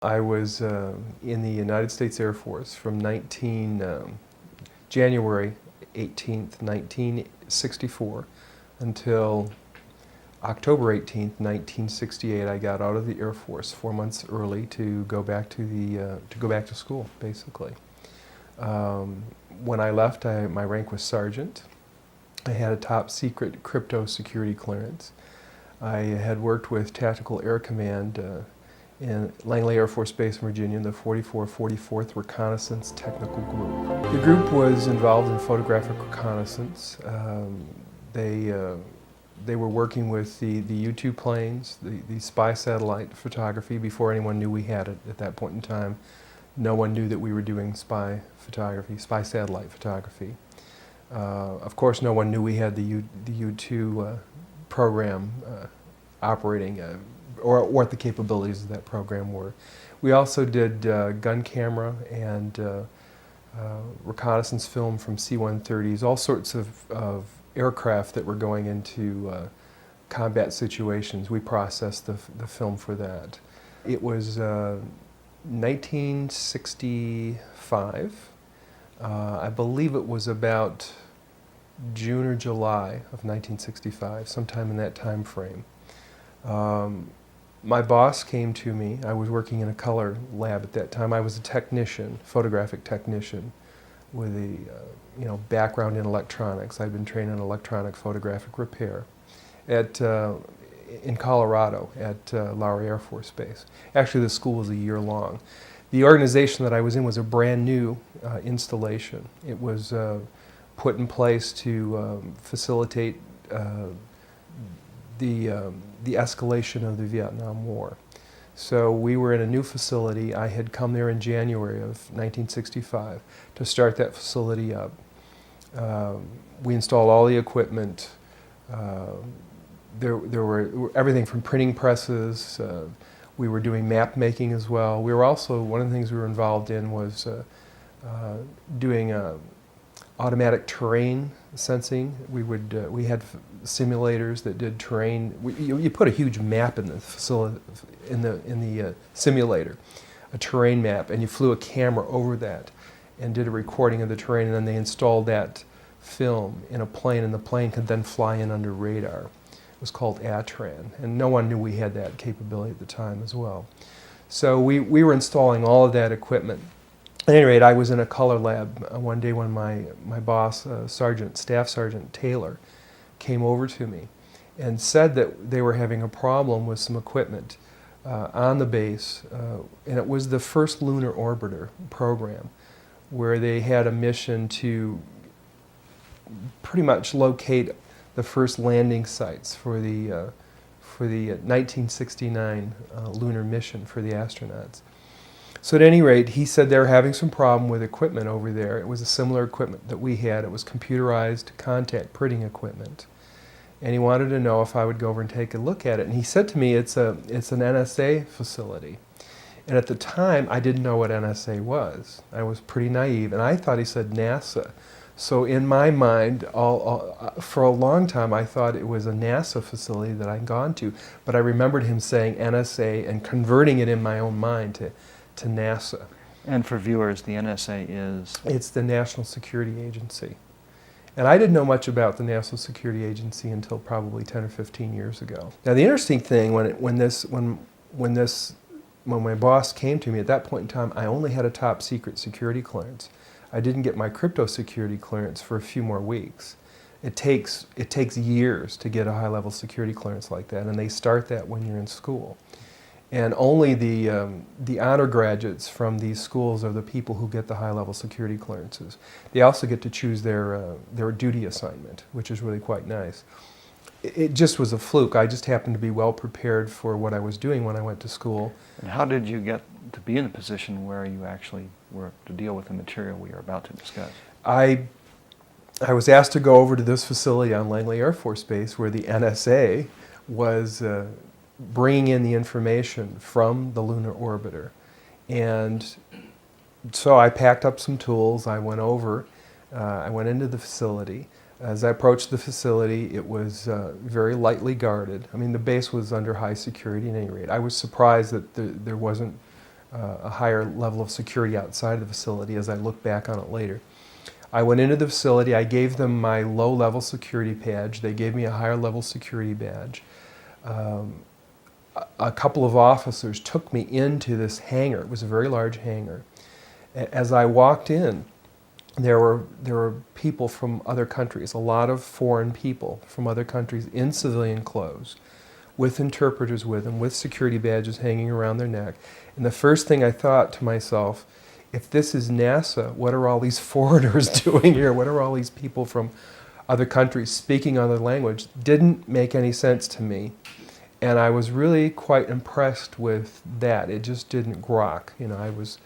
I was in the United States Air Force from January 18th, 1964 until October 18th, 1968. I got out of the Air Force 4 months early to go back to school, basically. When I left, my rank was sergeant. I had a top secret crypto security clearance. I had worked with Tactical Air Command in Langley Air Force Base, Virginia, in the 44th Reconnaissance Technical Group. The group was involved in photographic reconnaissance. They were working with the U-2 planes, the spy satellite photography before anyone knew we had it at that point in time. No one knew that we were doing spy photography, spy satellite photography. Of course, no one knew we had the U-2 program operating, or what the capabilities of that program were. We also did gun camera and reconnaissance film from C-130s, all sorts of aircraft that were going into combat situations. We processed the film for that. It was 1965. I believe it was about June or July of 1965, sometime in that time frame. My boss came to me. I was working in a color lab at that time. I was a technician, photographic technician, with a background in electronics. I'd been trained in electronic photographic repair in Colorado at Lowry Air Force Base. Actually, the school was a year long. The organization that I was in was a brand new installation. It was put in place to facilitate the escalation of the Vietnam War. So we were in a new facility. I had come there in January of 1965 to start that facility up. We installed all the equipment. There were everything from printing presses. We were doing map making as well. We were also, one of the things we were involved in was doing automatic terrain sensing. We had simulators that did terrain. You put a huge map in the facility, in the simulator, a terrain map, and you flew a camera over that and did a recording of the terrain, and then they installed that film in a plane, and the plane could then fly in under radar. It was called ATRAN, and no one knew we had that capability at the time as well. So we were installing all of that equipment. At any rate, I was in a color lab one day when my boss, Staff Sergeant Taylor, came over to me and said that they were having a problem with some equipment on the base, and it was the first lunar orbiter program, where they had a mission to pretty much locate the first landing sites for the 1969 lunar mission for the astronauts. So at any rate, he said they were having some problem with equipment over there. It was a similar equipment that we had. It was computerized contact printing equipment. And he wanted to know if I would go over and take a look at it. And he said to me, it's an NSA facility. And at the time, I didn't know what NSA was. I was pretty naive, and I thought he said NASA. So in my mind, for a long time, I thought it was a NASA facility that I'd gone to. But I remembered him saying NSA and converting it in my own mind to NASA. And for viewers, the NSA is? It's the National Security Agency. And I didn't know much about the National Security Agency until probably 10 or 15 years ago. Now the interesting thing, when my boss came to me at that point in time, I only had a top secret security clearance. I didn't get my crypto security clearance for a few more weeks. It takes years to get a high-level security clearance like that, and they start that when you're in school. And only the honor graduates from these schools are the people who get the high-level security clearances. They also get to choose their duty assignment, which is really quite nice. It just was a fluke. I just happened to be well prepared for what I was doing when I went to school. And how did you get to be in a position where you actually were to deal with the material we are about to discuss? I was asked to go over to this facility on Langley Air Force Base where the NSA was bringing in the information from the lunar orbiter. And so I packed up some tools. I went over. I went into the facility. As I approached the facility, it was very lightly guarded. I mean, the base was under high security at any rate. I was surprised that there wasn't a higher level of security outside of the facility as I look back on it later. I went into the facility, I gave them my low-level security badge, they gave me a higher-level security badge. A couple of officers took me into this hangar. It was a very large hangar. As I walked in, there were people from other countries, a lot of foreign people from other countries in civilian clothes, with interpreters with them, with security badges hanging around their neck. And the first thing I thought to myself, if this is NASA, what are all these foreigners doing here? What are all these people from other countries speaking other language? Didn't make any sense to me. And I was really quite impressed with that. It just didn't grok. I was,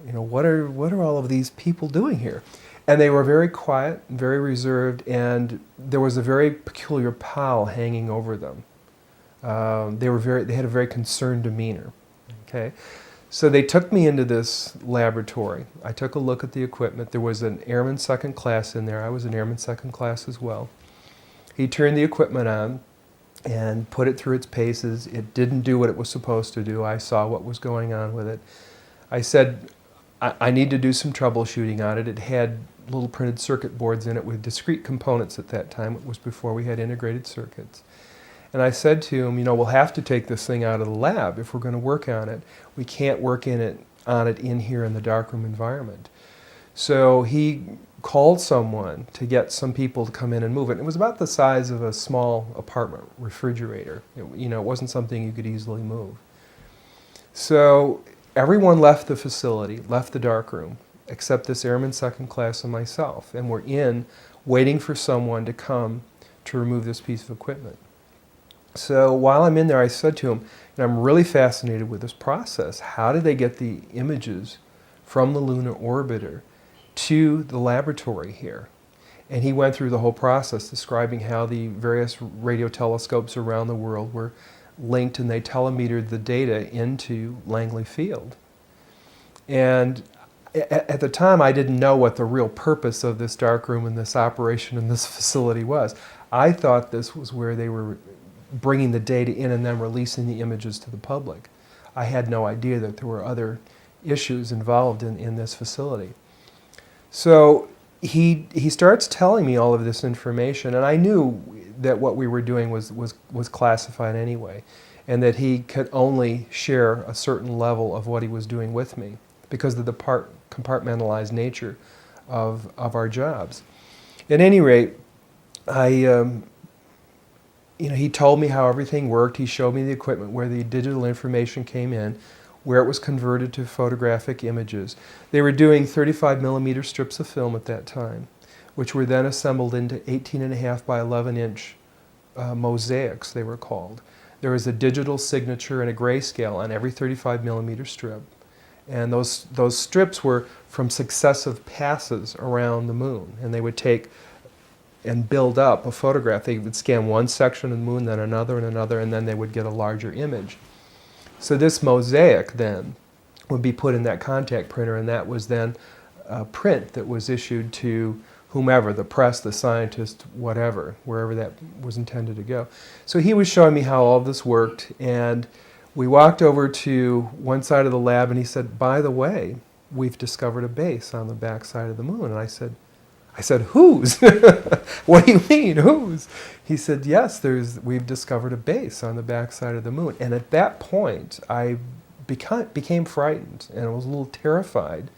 what are all of these people doing here? And they were very quiet, very reserved, and there was a very peculiar pall hanging over them. They had a very concerned demeanor. Okay, so they took me into this laboratory. I took a look at the equipment. There was an airman second class in there. I was an airman second class as well. He turned the equipment on and put it through its paces. It didn't do what it was supposed to do. I saw what was going on with it. I said, I need to do some troubleshooting on it. It had little printed circuit boards in it with discrete components at that time. It was before we had integrated circuits. And I said to him, we'll have to take this thing out of the lab if we're going to work on it. We can't work on it in here in the darkroom environment. So he called someone to get some people to come in and move it. It was about the size of a small apartment refrigerator. It wasn't something you could easily move. So everyone left the facility, left the darkroom, except this airman second class and myself. And we're in, waiting for someone to come to remove this piece of equipment. So while I'm in there, I said to him, I'm really fascinated with this process. How did they get the images from the lunar orbiter to the laboratory here? And he went through the whole process, describing how the various radio telescopes around the world were linked, and they telemetered the data into Langley Field. And at the time, I didn't know what the real purpose of this darkroom and this operation in this facility was. I thought this was where they were bringing the data in and then releasing the images to the public. I had no idea that there were other issues involved in this facility. So he starts telling me all of this information, and I knew that what we were doing was classified anyway, and that he could only share a certain level of what he was doing with me because of the compartmentalized nature of our jobs. At any rate, he told me how everything worked. He showed me the equipment where the digital information came in, where it was converted to photographic images. They were doing 35 millimeter strips of film at that time, which were then assembled into 18.5 by 11 inch mosaics, they were called. There was a digital signature and a grayscale on every 35 millimeter strip. And those strips were from successive passes around the moon, and they would take and build up a photograph. They would scan one section of the moon, then another and another, and then they would get a larger image. So this mosaic then would be put in that contact printer, and that was then a print that was issued to whomever, the press, the scientist, whatever, wherever that was intended to go. So he was showing me how all of this worked, and we walked over to one side of the lab, and he said, by the way, we've discovered a base on the back side of the moon. And I said, whose? What do you mean, whose? He said, yes, we've discovered a base on the backside of the moon. And at that point, I became frightened, and I was a little terrified,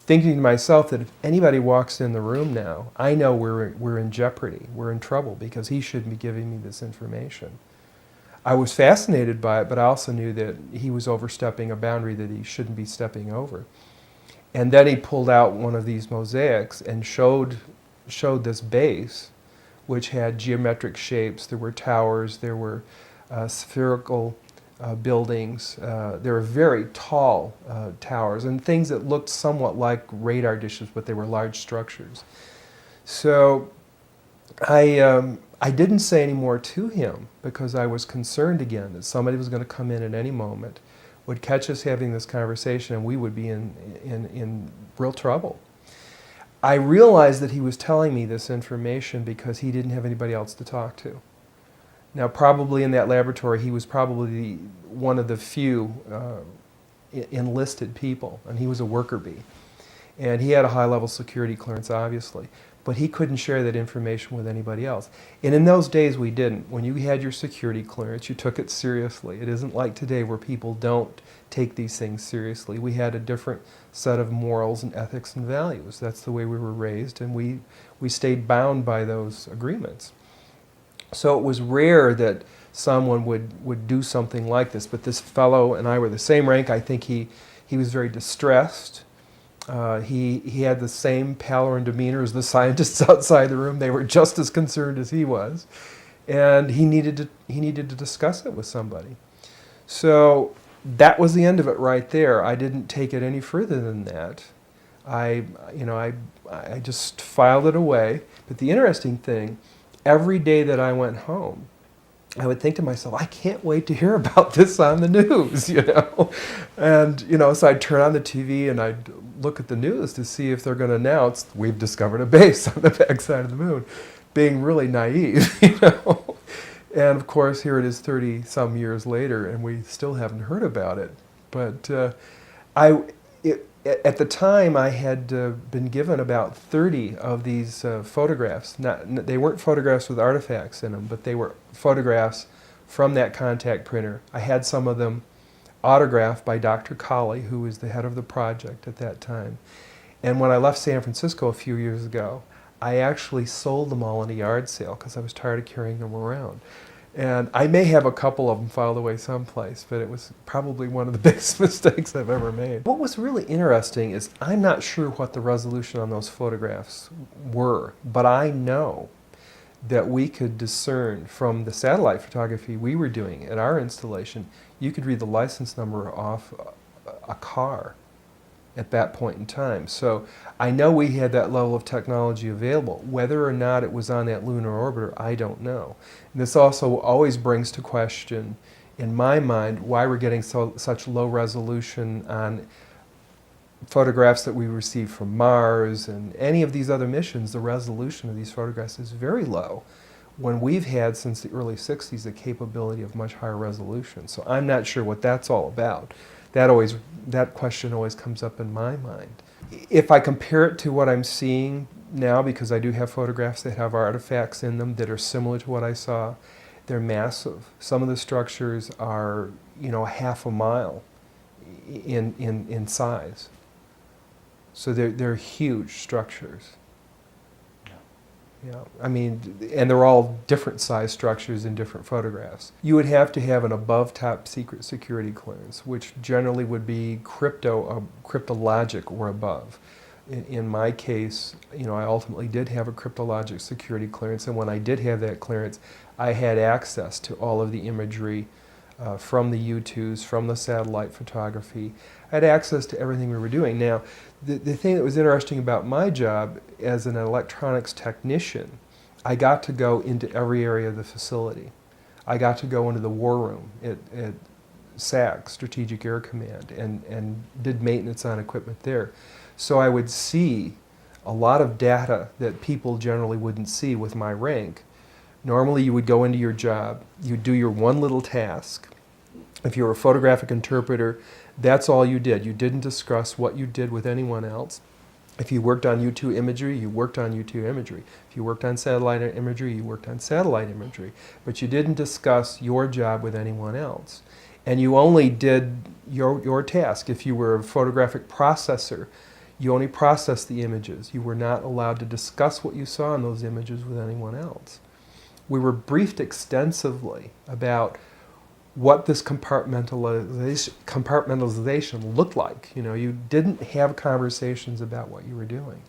thinking to myself that if anybody walks in the room now, I know we're in jeopardy, we're in trouble, because he shouldn't be giving me this information. I was fascinated by it, but I also knew that he was overstepping a boundary that he shouldn't be stepping over. And then he pulled out one of these mosaics and showed this base, which had geometric shapes. There were towers, there were spherical buildings, there were very tall towers, and things that looked somewhat like radar dishes, but they were large structures. So I didn't say any more to him because I was concerned again that somebody was going to come in at any moment, would catch us having this conversation, and we would be in real trouble. I realized that he was telling me this information because he didn't have anybody else to talk to. Now, probably in that laboratory, he was probably one of the few enlisted people, and he was a worker bee. And he had a high-level security clearance, obviously, but he couldn't share that information with anybody else. And in those days, we didn't. When you had your security clearance, you took it seriously. It isn't like today where people don't take these things seriously. We had a different set of morals and ethics and values. That's the way we were raised, and we stayed bound by those agreements. So it was rare that someone would do something like this, but this fellow and I were the same rank. I think he was very distressed. He had the same pallor and demeanor as the scientists outside the room. They were just as concerned as he was, and he needed to discuss it with somebody. So that was the end of it right there. I didn't take it any further than that. I just filed it away. But the interesting thing, every day that I went home, I would think to myself, I can't wait to hear about this on the news, And, so I'd turn on the TV and I'd look at the news to see if they're going to announce, we've discovered a base on the backside of the moon, being really naive, And of course, here it is 30-some years later, and we still haven't heard about it. But at the time, I had been given about 30 of these photographs. They weren't photographs with artifacts in them, but they were photographs from that contact printer. I had some of them autographed by Dr. Colley, who was the head of the project at that time. And when I left San Francisco a few years ago, I actually sold them all in a yard sale because I was tired of carrying them around. And I may have a couple of them filed away someplace, but it was probably one of the biggest mistakes I've ever made. What was really interesting is I'm not sure what the resolution on those photographs were, but I know that we could discern from the satellite photography we were doing at our installation, you could read the license number off a car at that point in time. So I know we had that level of technology available. Whether or not it was on that lunar orbiter, I don't know. And this also always brings to question, in my mind, why we're getting such low resolution on photographs that we receive from Mars and any of these other missions. The resolution of these photographs is very low, when we've had since the early 60s the capability of much higher resolution. So I'm not sure what that's all about. That question always comes up in my mind. If I compare it to what I'm seeing now, because I do have photographs that have artifacts in them that are similar to what I saw, they're massive. Some of the structures are, half a mile in size. So they're huge structures. Yeah, and they're all different size structures in different photographs. You would have to have an above top secret security clearance, which generally would be cryptologic or above. In my case, I ultimately did have a cryptologic security clearance, and when I did have that clearance, I had access to all of the imagery from the U-2s, from the satellite photography. I had access to everything we were doing. Now, the thing that was interesting about my job as an electronics technician, I got to go into every area of the facility. I got to go into the war room at SAC, Strategic Air Command, and did maintenance on equipment there. So I would see a lot of data that people generally wouldn't see with my rank. Normally you would go into your job, you'd do your one little task. If you were a photographic interpreter, that's all you did. You didn't discuss what you did with anyone else. If you worked on U2 imagery, you worked on U2 imagery. If you worked on satellite imagery, you worked on satellite imagery. But you didn't discuss your job with anyone else. And you only did your task. If you were a photographic processor, you only processed the images. You were not allowed to discuss what you saw in those images with anyone else. We were briefed extensively about what this compartmentalization looked like. You didn't have conversations about what you were doing.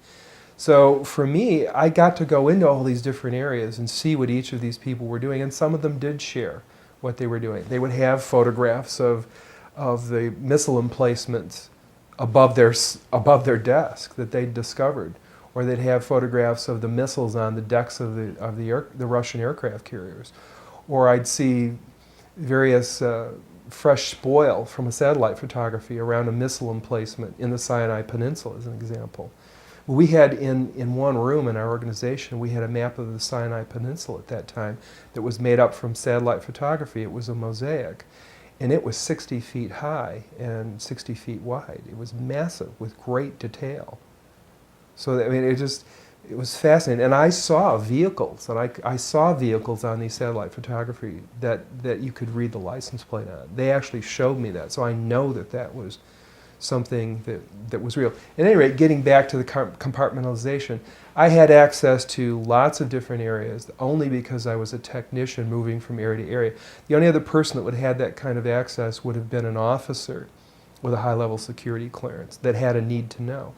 So for me, I got to go into all these different areas and see what each of these people were doing, and some of them did share what they were doing. They would have photographs of the missile emplacements above their desk that they'd discovered, or they'd have photographs of the missiles on the decks of the Russian aircraft carriers, or I'd see various fresh spoil from a satellite photography around a missile emplacement in the Sinai Peninsula, as an example. We had in one room in our organization, we had a map of the Sinai Peninsula at that time that was made up from satellite photography. It was a mosaic. And it was 60 feet high and 60 feet wide. It was massive with great detail. So, I mean, it was fascinating. And I saw vehicles, and I saw vehicles on these satellite photography that you could read the license plate on. They actually showed me that, so I know that that was something that was real. At any rate, getting back to the compartmentalization, I had access to lots of different areas only because I was a technician moving from area to area. The only other person that would have had that kind of access would have been an officer with a high-level security clearance that had a need to know.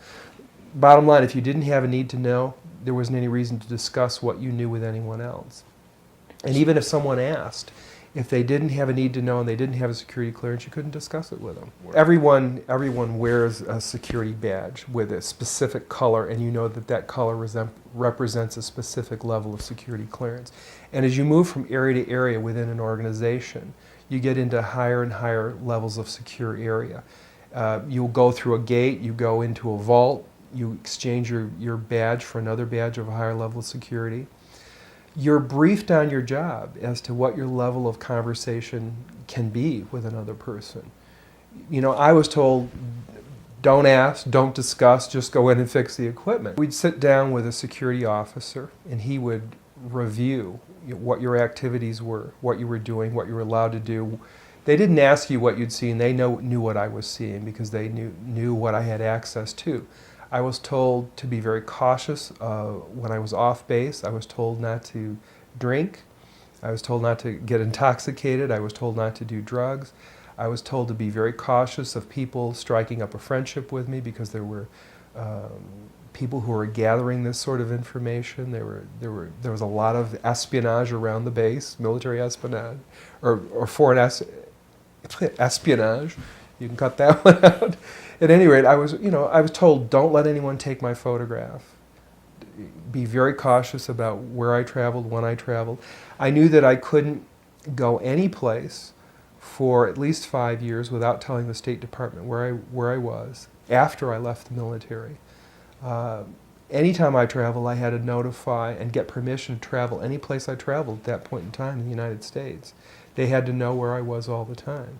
Bottom line, if you didn't have a need to know, there wasn't any reason to discuss what you knew with anyone else. And even if someone asked, if they didn't have a need to know and they didn't have a security clearance, you couldn't discuss it with them. Everyone wears a security badge with a specific color, and you know that that color represents a specific level of security clearance. And as you move from area to area within an organization, you get into higher and higher levels of secure area. You'll go through a gate, you go into a vault, you exchange your badge for another badge of a higher level of security. You're briefed on your job as to what your level of conversation can be with another person. You know, I was told, don't ask, don't discuss, just go in and fix the equipment. We'd sit down with a security officer, and he would review what your activities were, what you were doing, what you were allowed to do. They didn't ask you what you'd seen, they knew what I was seeing because they knew what I had access to. I was told to be very cautious when I was off base. I was told not to drink. I was told not to get intoxicated. I was told not to do drugs. I was told to be very cautious of people striking up a friendship with me because there were people who were gathering this sort of information. There was a lot of espionage around the base, military espionage, or foreign espionage. You can cut that one out. At any rate, I was told, don't let anyone take my photograph. Be very cautious about where I traveled, when I traveled. I knew that I couldn't go any place for at least 5 years without telling the State Department where I was after I left the military. Anytime I traveled, I had to notify and get permission to travel any place I traveled at that point in time in the United States. They had to know where I was all the time.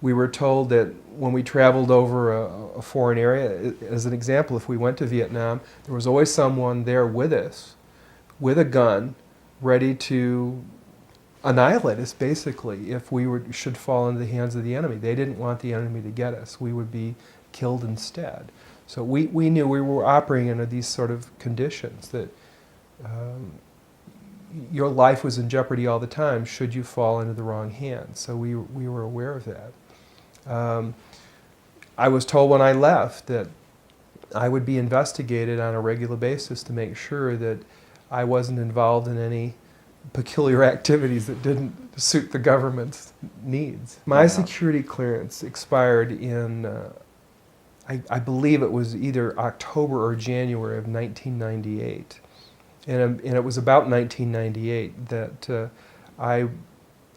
We were told that when we traveled over a foreign area, as an example, if we went to Vietnam, there was always someone there with us, with a gun, ready to annihilate us, basically, if we should fall into the hands of the enemy. They didn't want the enemy to get us. We would be killed instead. So we knew we were operating under these sort of conditions, that your life was in jeopardy all the time should you fall into the wrong hands. So we were aware of that. I was told when I left that I would be investigated on a regular basis to make sure that I wasn't involved in any peculiar activities that didn't suit the government's needs. My security clearance expired in, I believe it was either October or January of 1998. And it was about 1998 that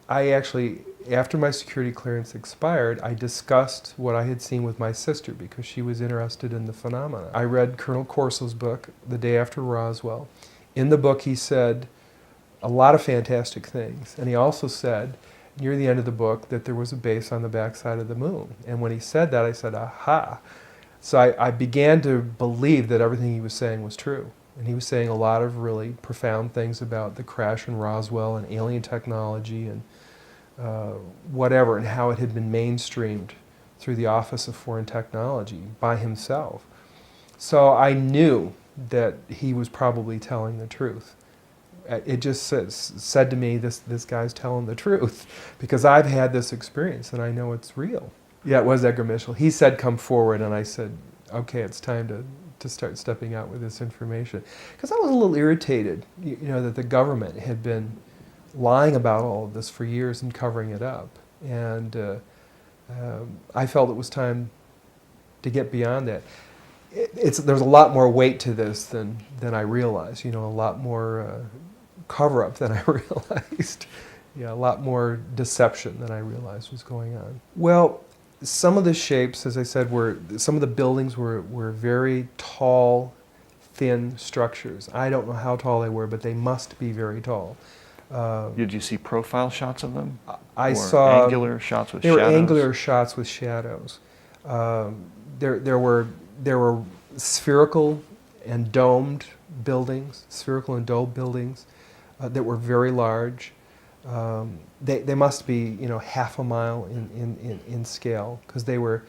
I actually, after my security clearance expired, I discussed what I had seen with my sister because she was interested in the phenomena. I read Colonel Corso's book, The Day After Roswell. In the book he said a lot of fantastic things, and he also said near the end of the book that there was a base on the backside of the moon. And when he said that, I said, aha. So I began to believe that everything he was saying was true. And he was saying a lot of really profound things about the crash in Roswell and alien technology and whatever, and how it had been mainstreamed through the Office of Foreign Technology by himself. So I knew that he was probably telling the truth. It just said to me, this guy's telling the truth, because I've had this experience and I know it's real. Yeah, it was Edgar Mitchell. He said, come forward, and I said, okay, it's time to start stepping out with this information. Because I was a little irritated, that the government had been lying about all of this for years and covering it up. And I felt it was time to get beyond that. There's a lot more weight to this than I realized, a lot more cover-up than I realized. Yeah, a lot more deception than I realized was going on. Well, some of the shapes, as I said, some of the buildings were very tall, thin structures. I don't know how tall they were, but they must be very tall. Did you see profile shots of them? I or saw angular shots with they shadows? were angular shots with shadows. There were spherical and domed buildings, that were very large. They must be, half a mile in scale, because they were,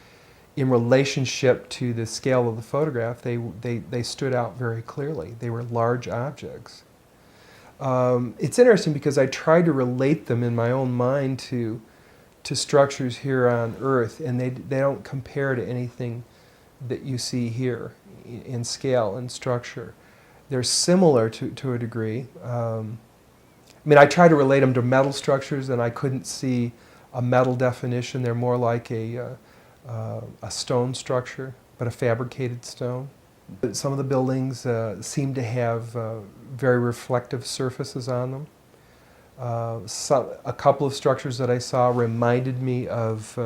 in relationship to the scale of the photograph, they stood out very clearly. They were large objects. It's interesting because I tried to relate them in my own mind to structures here on Earth, and they don't compare to anything that you see here in scale and structure. They're similar to a degree. I tried to relate them to metal structures, and I couldn't see a metal definition. They're more like a stone structure, but a fabricated stone. Some of the buildings seem to have very reflective surfaces on them. A couple of structures that I saw reminded me of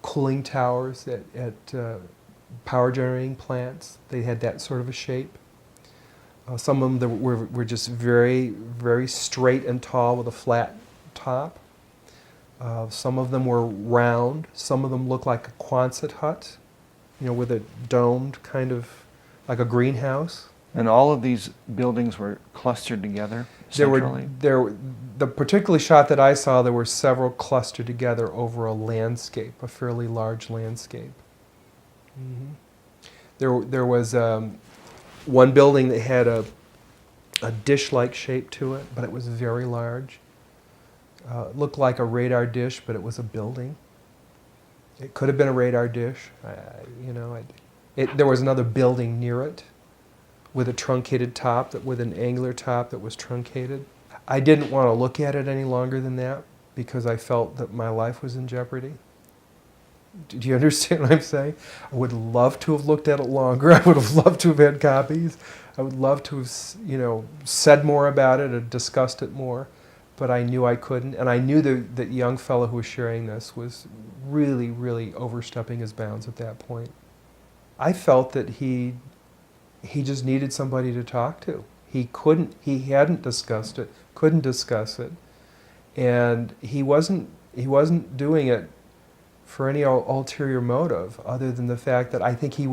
cooling towers at power generating plants. They had that sort of a shape. Some of them were just very, very straight and tall with a flat top. Some of them were round. Some of them looked like a Quonset hut, with a domed kind of, like a greenhouse. And all of these buildings were clustered together centrally? The particular shot that I saw, there were several clustered together over a landscape, a fairly large landscape. Mm-hmm. There was one building that had a dish-like shape to it, but it was very large. It looked like a radar dish, but it was a building. It could have been a radar dish. There was another building near it with a truncated top, with an angular top that was truncated. I didn't want to look at it any longer than that because I felt that my life was in jeopardy. Do you understand what I'm saying? I would love to have looked at it longer. I would have loved to have had copies. I would love to have, said more about it or discussed it more, but I knew I couldn't. And I knew that young fellow who was sharing this was really, really overstepping his bounds at that point. I felt that he just needed somebody to talk to. He hadn't discussed it, couldn't discuss it, and he wasn't doing it for any ulterior motive other than the fact that I think he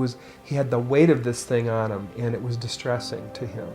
had the weight of this thing on him, and it was distressing to him.